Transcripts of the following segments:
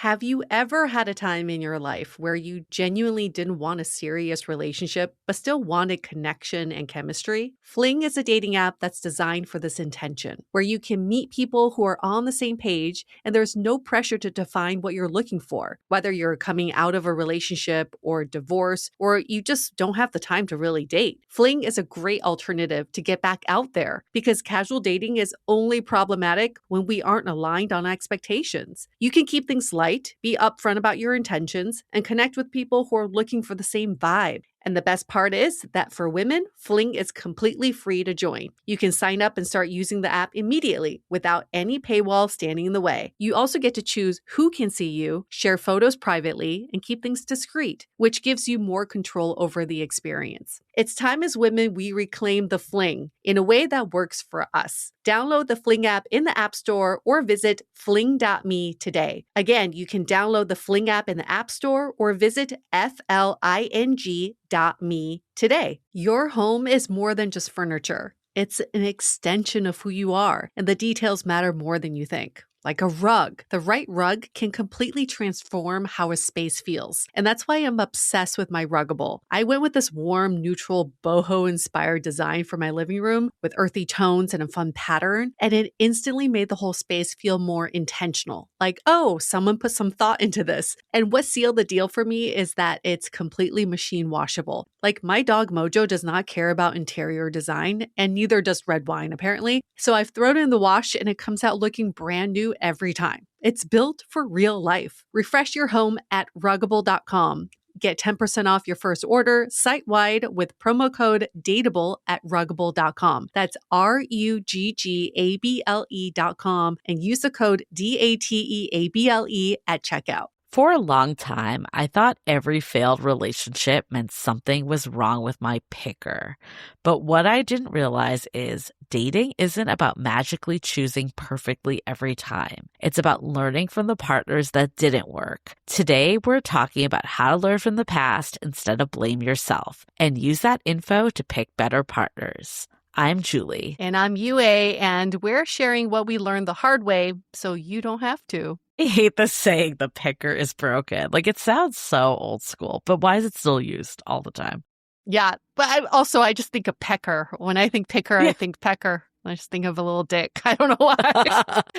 Have you ever had a time in your life where you genuinely didn't want a serious relationship, but still wanted connection and chemistry? Fling is a dating app that's designed for this intention, where you can meet people who are on the same page and there's no pressure to define what you're looking for, whether you're coming out of a relationship or divorce, or you just don't have the time to really date. Fling is a great alternative to get back out there because casual dating is only problematic when we aren't aligned on expectations. You can keep things light, be upfront about your intentions, and connect with people who are looking for the same vibe. And the best part is that for women, Fling is completely free to join. You can sign up and start using the app immediately without any paywall standing in the way. You also get to choose who can see you, share photos privately, and keep things discreet, which gives you more control over the experience. It's time as women we reclaim the Fling in a way that works for us. Download the Fling app in the App Store or visit fling.me today. Again, you can download the Fling app in the App Store or visit fling.me today. Your home is more than just furniture. It's an extension of who you are, and the details matter more than you think. Like a rug. The right rug can completely transform how a space feels. And that's why I'm obsessed with my Ruggable. I went with this warm, neutral, boho-inspired design for my living room with earthy tones and a fun pattern. And it instantly made the whole space feel more intentional. Like, oh, someone put some thought into this. And what sealed the deal for me is that it's completely machine washable. Like my dog Mojo does not care about interior design, and neither does Red Wine, apparently. So I've thrown it in the wash and it comes out looking brand new every time. It's built for real life. Refresh your home at ruggable.com. Get 10% off your first order site-wide with promo code DATEABLE at ruggable.com. That's ruggable.com and use the code DATEABLE at checkout. For a long time, I thought every failed relationship meant something was wrong with my picker. But what I didn't realize is dating isn't about magically choosing perfectly every time. It's about learning from the partners that didn't work. Today, we're talking about how to learn from the past instead of blame yourself and use that info to pick better partners. I'm Julie. And I'm Yue, and we're sharing what we learned the hard way so you don't have to. I hate the saying the picker is broken. Like, it sounds so old school, but why is it still used all the time? Yeah, but I just think of pecker. When I think picker, I think pecker. I just think of a little dick. I don't know why.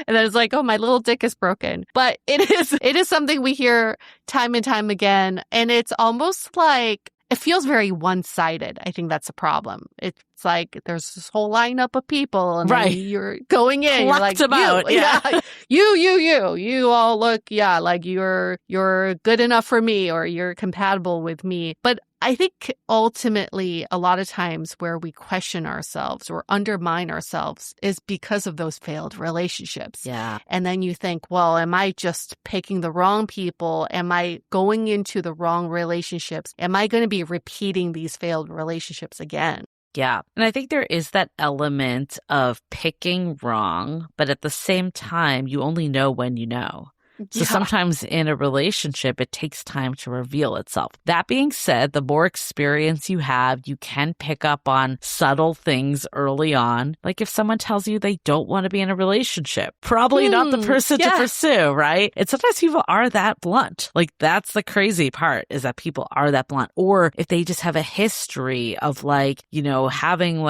And then it's like, oh, my little dick is broken. But it is something we hear time and time again. And it's almost like it feels very one-sided. I think that's a problem. It's like there's this whole lineup of people, and right. then you're going in. You're like, them out. Yeah. You all look, like you're good enough for me, or you're compatible with me. But I think ultimately, a lot of times where we question ourselves or undermine ourselves is because of those failed relationships. Yeah. And then you think, well, am I just picking the wrong people? Am I going into the wrong relationships? Am I going to be repeating these failed relationships again? Yeah. And I think there is that element of picking wrong, but at the same time, you only know when you know. So sometimes in a relationship, it takes time to reveal itself. That being said, the more experience you have, you can pick up on subtle things early on. Like if someone tells you they don't want to be in a relationship, probably not the person to pursue, right? And sometimes people are that blunt. Like that's the crazy part, is that people are that blunt. Or if they just have a history of having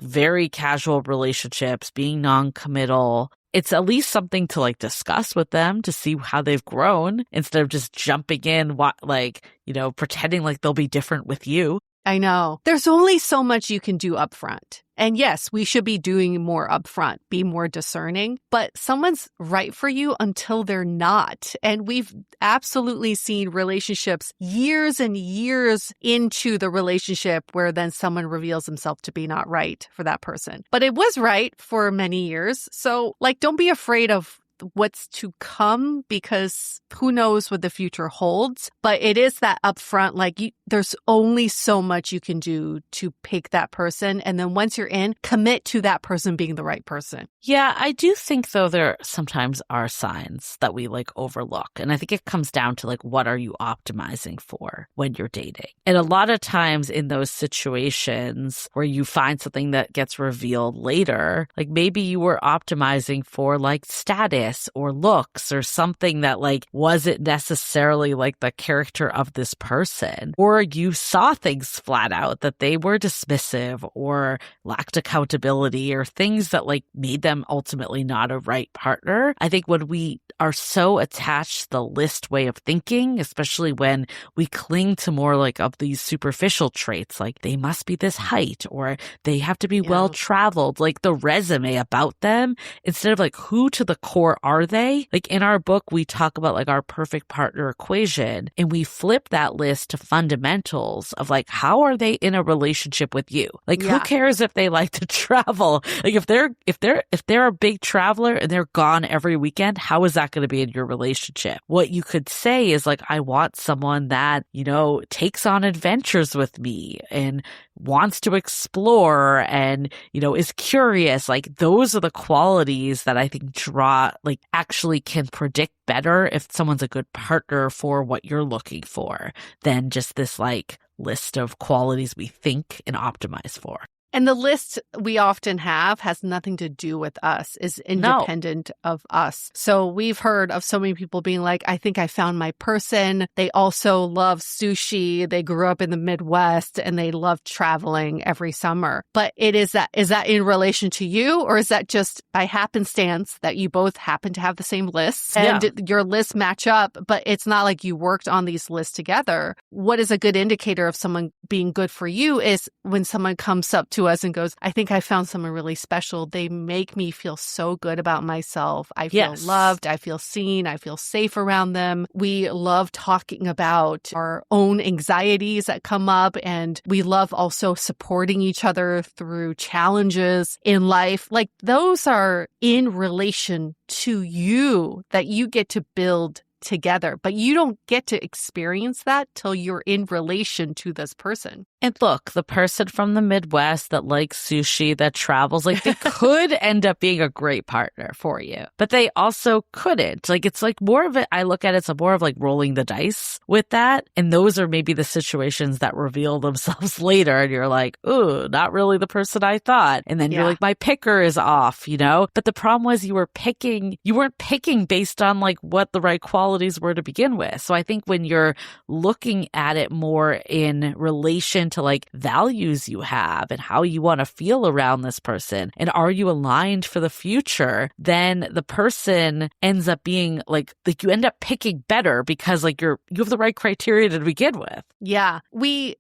very casual relationships, being non-committal. It's at least something to discuss with them to see how they've grown instead of just jumping in, pretending like they'll be different with you. I know. There's only so much you can do upfront. And yes, we should be doing more upfront, be more discerning, but someone's right for you until they're not. And we've absolutely seen relationships years and years into the relationship where then someone reveals himself to be not right for that person. But it was right for many years. So don't be afraid of what's to come, because who knows what the future holds. But it is that upfront, there's only so much you can do to pick that person. And then once you're in, commit to that person being the right person. Yeah, I do think, though, there sometimes are signs that we overlook. And I think it comes down to what are you optimizing for when you're dating? And a lot of times in those situations where you find something that gets revealed later, maybe you were optimizing for status this or looks or something that like wasn't necessarily like the character of this person, or you saw things flat out that they were dismissive or lacked accountability or things that like made them ultimately not a right partner. I think when we are so attached to the list way of thinking, especially when we cling to more like of these superficial traits, like they must be this height or they have to be well traveled, like the resume about them, instead of like who to the core are they? Like in our book, we talk about like our perfect partner equation, and we flip that list to fundamentals of like, how are they in a relationship with you? Like who cares if they like to travel? Like if they're a big traveler and they're gone every weekend, how is that going to be in your relationship? What you could say is like, I want someone that, you know, takes on adventures with me and wants to explore and, you know, is curious. Like those are the qualities that I think actually can predict better if someone's a good partner for what you're looking for than just this like list of qualities we think and optimize for. And the list we often have has nothing to do with us, is independent of us. So we've heard of so many people being like, I think I found my person. They also love sushi. They grew up in the Midwest and they love traveling every summer. But is that in relation to you, or is that just by happenstance that you both happen to have the same lists and your lists match up, but it's not like you worked on these lists together? What is a good indicator of someone being good for you is when someone comes up to us and goes, I think I found someone really special. They make me feel so good about myself. I feel loved. I feel seen. I feel safe around them. We love talking about our own anxieties that come up, and we love also supporting each other through challenges in life. Like those are in relation to you that you get to build together, but you don't get to experience that till you're in relation to this person. And look, the person from the Midwest that likes sushi, that travels, like they could end up being a great partner for you, but they also couldn't. Like it's like more of it, I look at it, it's more of like rolling the dice with that. And those are maybe the situations that reveal themselves later. And you're like, ooh, not really the person I thought. And then you're like, my picker is off, you know? But the problem was you weren't picking based on like what the right qualities were to begin with. So I think when you're looking at it more in relation to like values you have and how you want to feel around this person and are you aligned for the future, then the person ends up being like you end up picking better because like you have the right criteria to begin with. Yeah.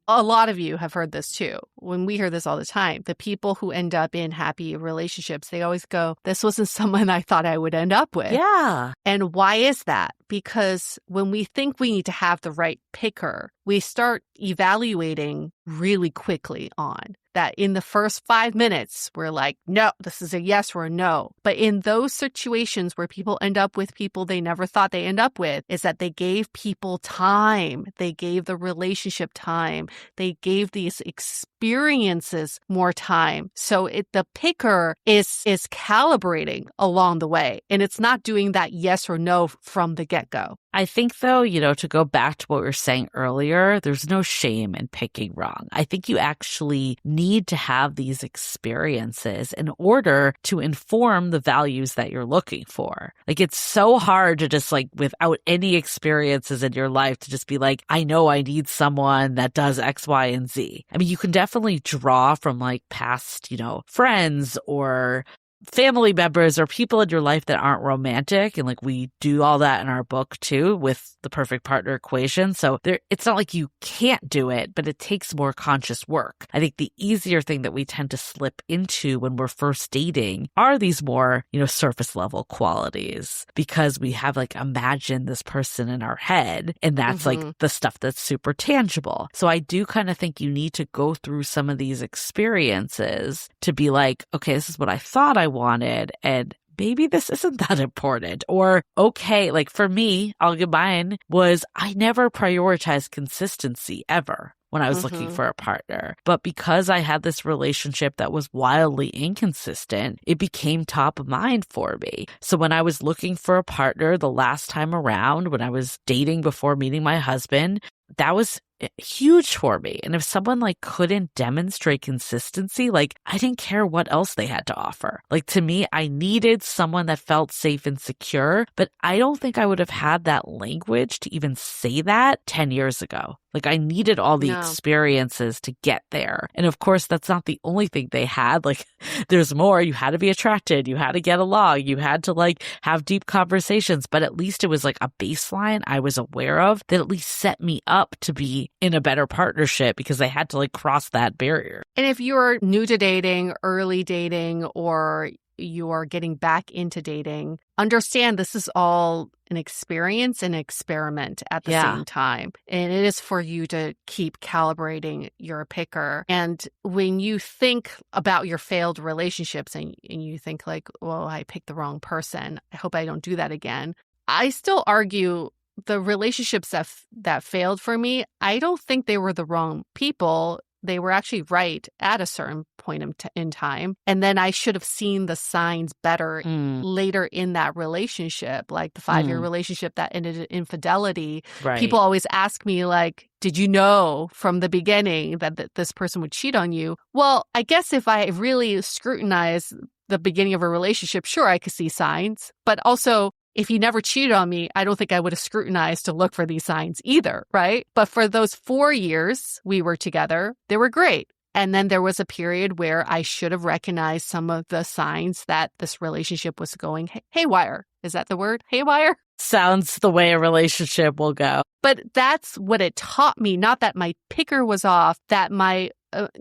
A lot of you have heard this too. When we hear this all the time, the people who end up in happy relationships, they always go, this wasn't someone I thought I would end up with. Yeah. And why is that? Because when we think we need to have the right picker, we start evaluating really quickly on that. In the first 5 minutes, we're like, no, this is a yes or a no. But in those situations where people end up with people they never thought they end up with, is that they gave people time. They gave the relationship time. They gave these experiences more time. So the picker is calibrating along the way. And it's not doing that yes or no from the get-go. I think though, you know, to go back to what we were saying earlier, there's no shame in picking wrong. I think you actually need to have these experiences in order to inform the values that you're looking for. Like it's so hard to just like without any experiences in your life to just be like, I know I need someone that does X, Y, and Z. I mean, you can definitely draw from like past, you know, friends or family members or people in your life that aren't romantic. And like we do all that in our book too with the perfect partner equation. So it's not like you can't do it, but it takes more conscious work. I think the easier thing that we tend to slip into when we're first dating are these more, you know, surface level qualities because we have like imagined this person in our head. And that's like the stuff that's super tangible. So I do kind of think you need to go through some of these experiences to be like, okay, this is what I thought I wanted, and maybe this isn't that important. Or, okay, like for me, I'll give mine, was I never prioritized consistency ever when I was looking for a partner. But because I had this relationship that was wildly inconsistent, it became top of mind for me. So when I was looking for a partner the last time around, when I was dating before meeting my husband, that was huge for me. And if someone like couldn't demonstrate consistency, like I didn't care what else they had to offer. Like to me, I needed someone that felt safe and secure, but I don't think I would have had that language to even say that 10 years ago. Like I needed all the experiences to get there. And of course, that's not the only thing they had. Like there's more. You had to be attracted. You had to get along. You had to like have deep conversations, but at least it was like a baseline I was aware of that at least set me up to be in a better partnership because I had to like cross that barrier. And if you're new to dating, early dating, or you're getting back into dating, understand this is all an experience and experiment at the same time. And it is for you to keep calibrating your picker. And when you think about your failed relationships and you think like, well, I picked the wrong person, I hope I don't do that again. I still argue the relationships that failed for me, I don't think they were the wrong people. They were actually right at a certain point in time. And then I should have seen the signs better later in that relationship, like the 5-year relationship that ended in infidelity. Right. People always ask me, like, did you know from the beginning that this person would cheat on you? Well, I guess if I really scrutinize the beginning of a relationship, sure, I could see signs. But also, if he never cheated on me, I don't think I would have scrutinized to look for these signs either, right? But for those 4 years we were together, they were great. And then there was a period where I should have recognized some of the signs that this relationship was going haywire. Is that the word? Haywire? Sounds the way a relationship will go. But that's what it taught me, not that my picker was off, that my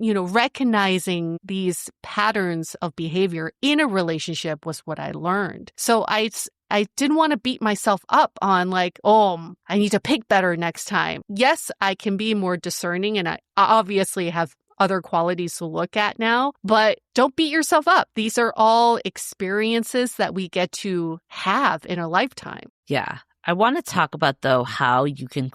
recognizing these patterns of behavior in a relationship was what I learned. So I didn't want to beat myself up on like, oh, I need to pick better next time. Yes, I can be more discerning and I obviously have other qualities to look at now, but don't beat yourself up. These are all experiences that we get to have in a lifetime. Yeah. I want to talk about, though, how you can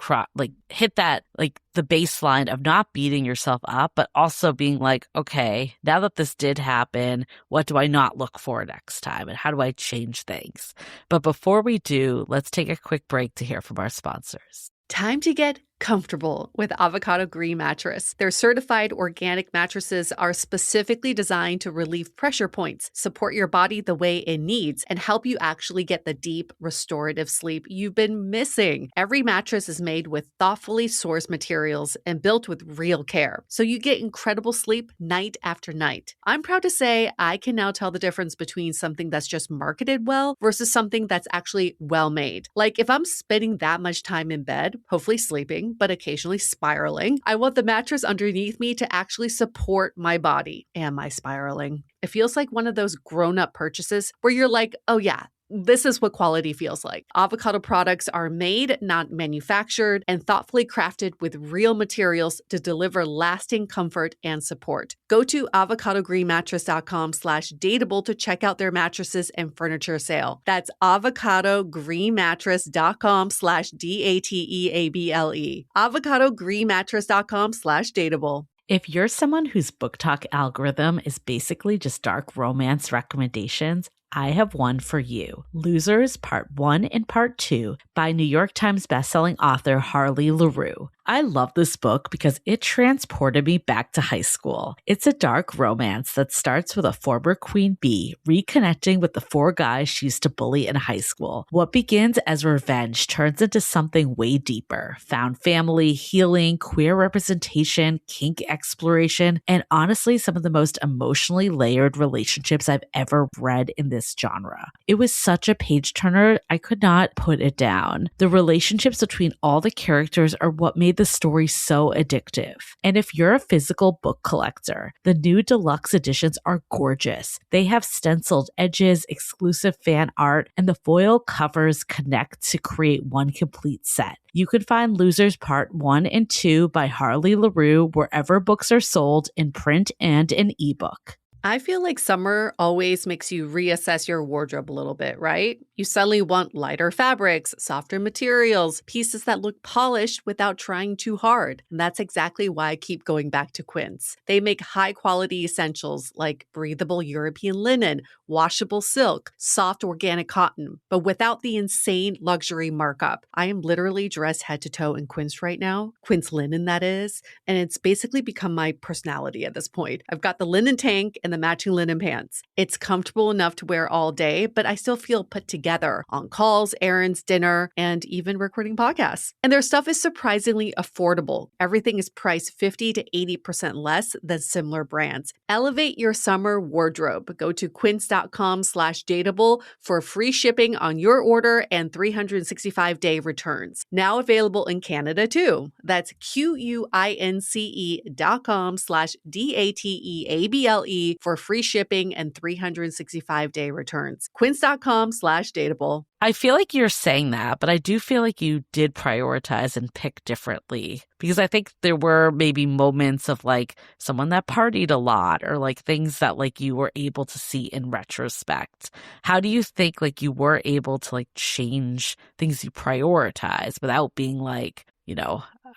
hit that, like the baseline of not beating yourself up, but also being like, okay, now that this did happen, what do I not look for next time? And how do I change things? But before we do, let's take a quick break to hear from our sponsors. Time to get comfortable with Avocado Green Mattress. Their certified organic mattresses are specifically designed to relieve pressure points, support your body the way it needs, and help you actually get the deep, restorative sleep you've been missing. Every mattress is made with thoughtfully sourced materials and built with real care, so you get incredible sleep night after night. I'm proud to say I can now tell the difference between something that's just marketed well versus something that's actually well made. Like if I'm spending that much time in bed, hopefully sleeping, but occasionally spiraling, I want the mattress underneath me to actually support my body. Am I spiraling? It feels like one of those grown-up purchases where you're like, oh yeah, this is what quality feels like. Avocado products are made, not manufactured, and thoughtfully crafted with real materials to deliver lasting comfort and support. Go to avocadogreenmattress.com/dateable to check out their mattresses and furniture sale. That's avocadogreenmattress.com/dateable. avocadogreenmattress.com/dateable. If you're someone whose book talk algorithm is basically just dark romance recommendations, I have one for you. Losers Part 1 and Part 2 by New York Times bestselling author Harley LaRue. I love this book because it transported me back to high school. It's a dark romance that starts with a former queen bee reconnecting with the 4 guys she used to bully in high school. What begins as revenge turns into something way deeper. Found family, healing, queer representation, kink exploration, and honestly, some of the most emotionally layered relationships I've ever read in this genre. It was such a page turner, I could not put it down. The relationships between all the characters are what made the story so addictive. And if you're a physical book collector, the new deluxe editions are gorgeous. They have stenciled edges, exclusive fan art, and the foil covers connect to create one complete set. You can find Losers Part 1 and 2 by Harley LaRue wherever books are sold in print and in ebook. I feel like summer always makes you reassess your wardrobe a little bit, right? You suddenly want lighter fabrics, softer materials, pieces that look polished without trying too hard. And that's exactly why I keep going back to Quince. They make high-quality essentials like breathable European linen, washable silk, soft organic cotton, but without the insane luxury markup. I am literally dressed head to toe in Quince right now, Quince linen that is, and it's basically become my personality at this point. I've got the linen tank and the matching linen pants. It's comfortable enough to wear all day, but I still feel put together on calls, errands, dinner, and even recording podcasts. And their stuff is surprisingly affordable. Everything is priced 50 to 80% less than similar brands. Elevate your summer wardrobe. Go to quince.com/dateable for free shipping on your order and 365-day returns. Now available in Canada too. That's QUINCE.com/DATEABLE for free shipping and 365-day returns. Quince.com/dateable. I feel like you're saying that, but I do feel like you did prioritize and pick differently because I think there were maybe moments of like someone that partied a lot or like things that like you were able to see in retrospect. How do you think like you were able to like change things you prioritize without being like,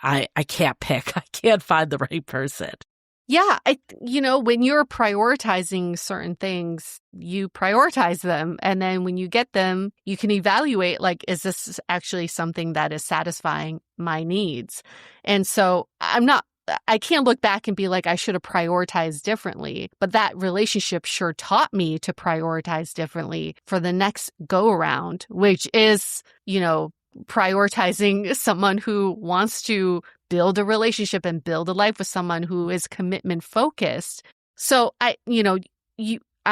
I can't pick, I can't find the right person? Yeah, when you're prioritizing certain things, you prioritize them. And then when you get them, you can evaluate, like, is this actually something that is satisfying my needs? And so I can't look back and be like, I should have prioritized differently. But that relationship sure taught me to prioritize differently for the next go around, which is, prioritizing someone who wants to build a relationship and build a life with someone who is commitment focused. So I'm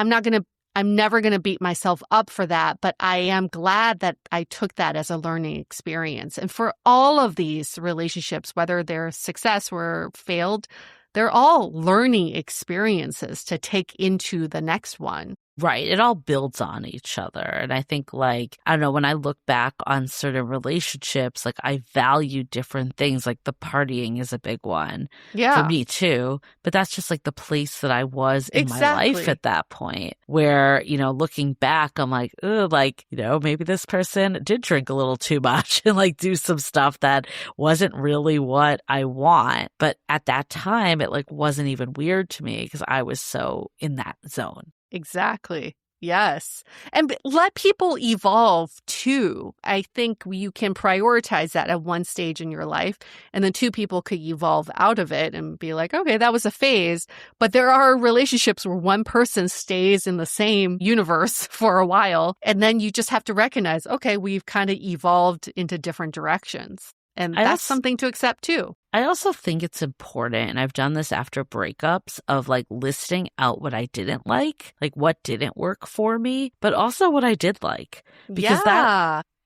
never going to beat myself up for that, but I am glad that I took that as a learning experience. And for all of these relationships, whether they're success or failed, they're all learning experiences to take into the next one. Right. It all builds on each other. And I think like, I don't know, when I look back on certain relationships, like I value different things, like the partying is a big one for me too. But that's just like the place that I was in my life at that point where, looking back, I'm like, oh, like, maybe this person did drink a little too much and like do some stuff that wasn't really what I want. But at that time, it like wasn't even weird to me because I was so in that zone. Exactly. Yes. And let people evolve too. I think you can prioritize that at one stage in your life, and then two people could evolve out of it and be like, okay, that was a phase. But there are relationships where one person stays in the same universe for a while, and then you just have to recognize, okay, we've kind of evolved into different directions. And that's something to accept too. I also think it's important, and I've done this after breakups, of like listing out what I didn't like what didn't work for me, but also what I did like. Because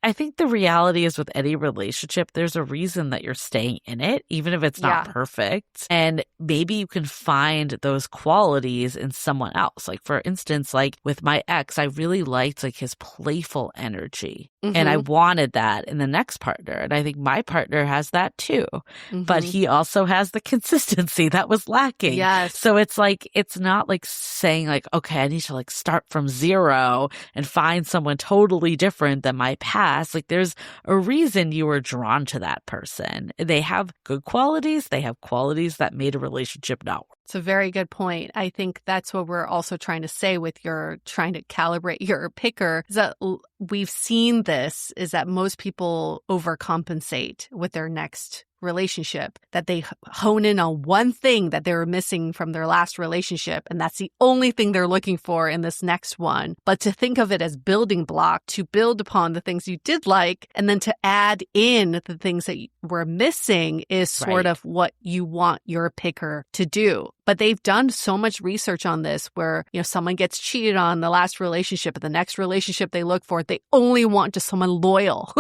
I think the reality is with any relationship, there's a reason that you're staying in it, even if it's not perfect. And maybe you can find those qualities in someone else. Like, for instance, like with my ex, I really liked like his playful energy. Mm-hmm. And I wanted that in the next partner. And I think my partner has that too. Mm-hmm. But he also has the consistency that was lacking. Yes. So it's like, it's not like saying like, okay, I need to like start from zero and find someone totally different than my past. Like there's a reason you were drawn to that person. They have good qualities. They have qualities that made a relationship not work. It's a very good point. I think that's what we're also trying to say with your trying to calibrate your picker is that we've seen this is that most people overcompensate with their next relationship, that they hone in on one thing that they were missing from their last relationship, and that's the only thing they're looking for in this next one. But to think of it as building block, to build upon the things you did like, and then to add in the things that were missing is sort of what you want your picker to do. But they've done so much research on this where, someone gets cheated on in the last relationship, but the next relationship they look for, they only want just someone loyal,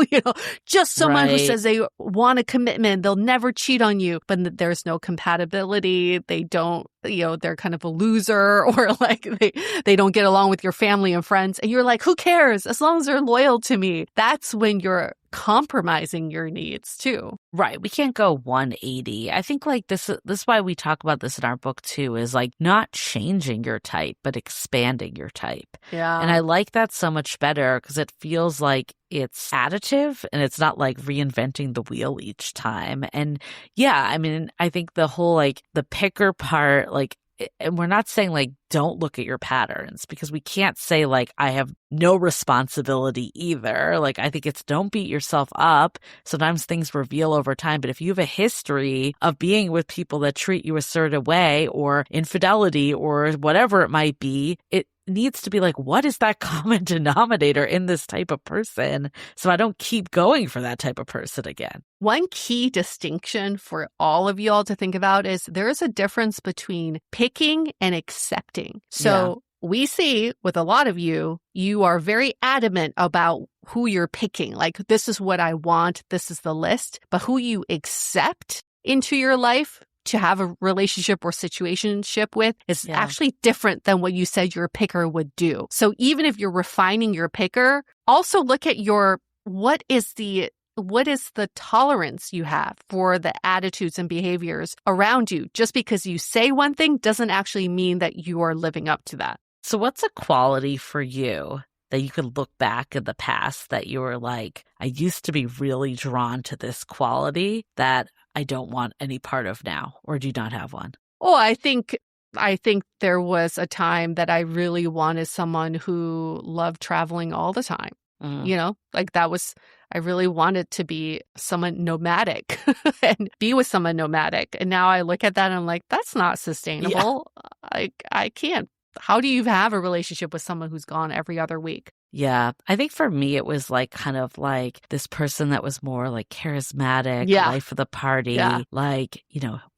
just someone who says they want a commitment. They'll never cheat on you, but there's no compatibility. They don't they're kind of a loser, or like they don't get along with your family and friends. And you're like, who cares? As long as they're loyal to me. That's when you're compromising your needs too. Right. We can't go 180. I think like this is why we talk about this in our book too, is like not changing your type, but expanding your type. Yeah. And I like that so much better because it feels like it's additive and it's not like reinventing the wheel each time. And yeah, I mean, I think the whole like the picker part, like, and we're not saying like don't look at your patterns, because we can't say like I have no responsibility either. Like I think it's don't beat yourself up. Sometimes things reveal over time, but if you have a history of being with people that treat you a certain way, or infidelity or whatever it might be, it needs to be like, what is that common denominator in this type of person, so I don't keep going for that type of person again. One key distinction for all of y'all to think about is there is a difference between picking and accepting. So we see with a lot of you are very adamant about who you're picking. Like, this is what I want, this is the list. But who you accept into your life to have a relationship or situationship with is actually different than what you said your picker would do. So even if you're refining your picker, also look at what is the tolerance you have for the attitudes and behaviors around you. Just because you say one thing doesn't actually mean that you are living up to that. So what's a quality for you that you could look back in the past that you were like, I used to be really drawn to this quality that I don't want any part of now? Or do you not have one? Oh, I think there was a time that I really wanted someone who loved traveling all the time. Like I really wanted to be someone nomadic and be with someone nomadic. And now I look at that and I'm like, that's not sustainable. Yeah. I can't. How do you have a relationship with someone who's gone every other week? Yeah. I think for me, it was like kind of like this person that was more like charismatic, life of the party, like,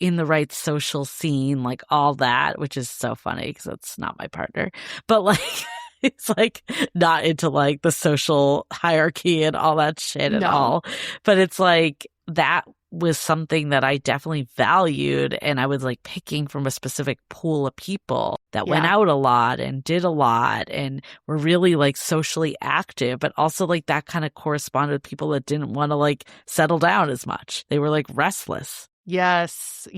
in the right social scene, like all that, which is so funny because that's not my partner. But like, it's like not into like the social hierarchy and all that shit at all. But it's like that was something that I definitely valued, and I was like picking from a specific pool of people that went out a lot and did a lot and were really like socially active, but also like that kind of corresponded with people that didn't want to like settle down as much. They were like restless. Yes,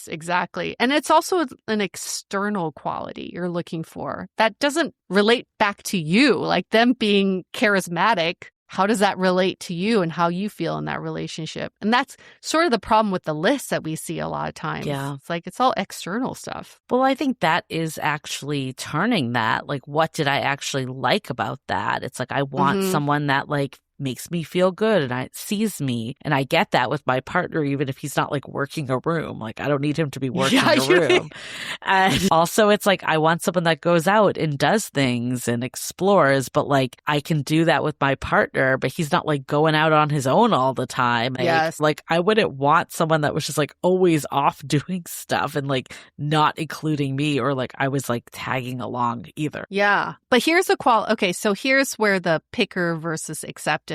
exactly. And it's also an external quality you're looking for that doesn't relate back to you, like them being charismatic. How does that relate to you and how you feel in that relationship? And that's sort of the problem with the list that we see a lot of times. Yeah. It's like it's all external stuff. Well, I think that is actually turning that. Like, what did I actually like about that? It's like I want someone that like makes me feel good and sees me. And I get that with my partner, even if he's not like working a room. Like I don't need him to be working a room. And also it's like I want someone that goes out and does things and explores, but like I can do that with my partner, but he's not like going out on his own all the time. Like I wouldn't want someone that was just like always off doing stuff and like not including me, or like I was like tagging along either. Yeah. But here's the okay, so here's where the picker versus acceptance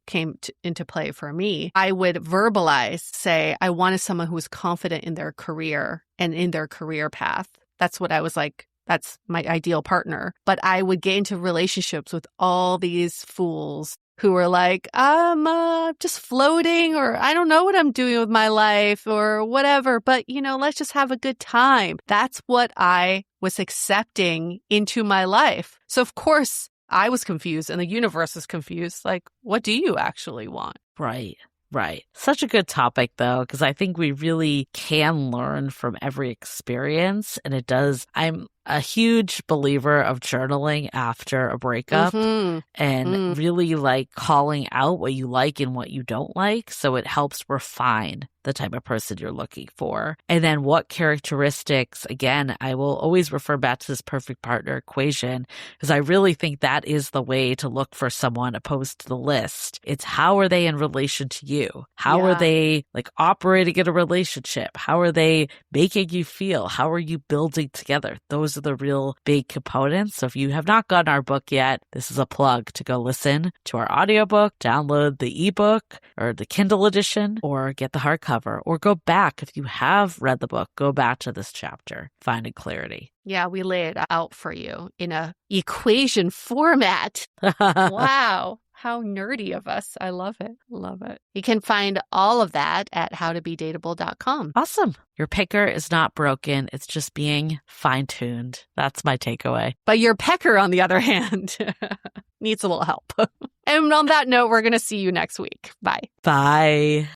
came into play for me. I would verbalize, say, I wanted someone who was confident in their career and in their career path. That's what I was like, that's my ideal partner. But I would get into relationships with all these fools who were like, I'm just floating, or I don't know what I'm doing with my life or whatever, but let's just have a good time. That's what I was accepting into my life. So of course I was confused and the universe is confused. Like, what do you actually want? Right. Such a good topic, though, because I think we really can learn from every experience. And it does. I'm a huge believer of journaling after a breakup and really like calling out what you like and what you don't like. So it helps refine the type of person you're looking for. And then what characteristics, again, I will always refer back to this perfect partner equation, because I really think that is the way to look for someone opposed to the list. It's how are they in relation to you? How are they like operating in a relationship? How are they making you feel? How are you building together? Those those are the real big components. So if you have not gotten our book yet, this is a plug to go listen to our audiobook, download the ebook or the Kindle edition, or get the hardcover, or go back. If you have read the book, go back to this chapter, finding clarity. Yeah, we lay it out for you in a equation format. Wow. How nerdy of us. I love it. Love it. You can find all of that at howtobedateable.com. Awesome. Your picker is not broken. It's just being fine-tuned. That's my takeaway. But your pecker, on the other hand, needs a little help. And on that note, we're going to see you next week. Bye. Bye.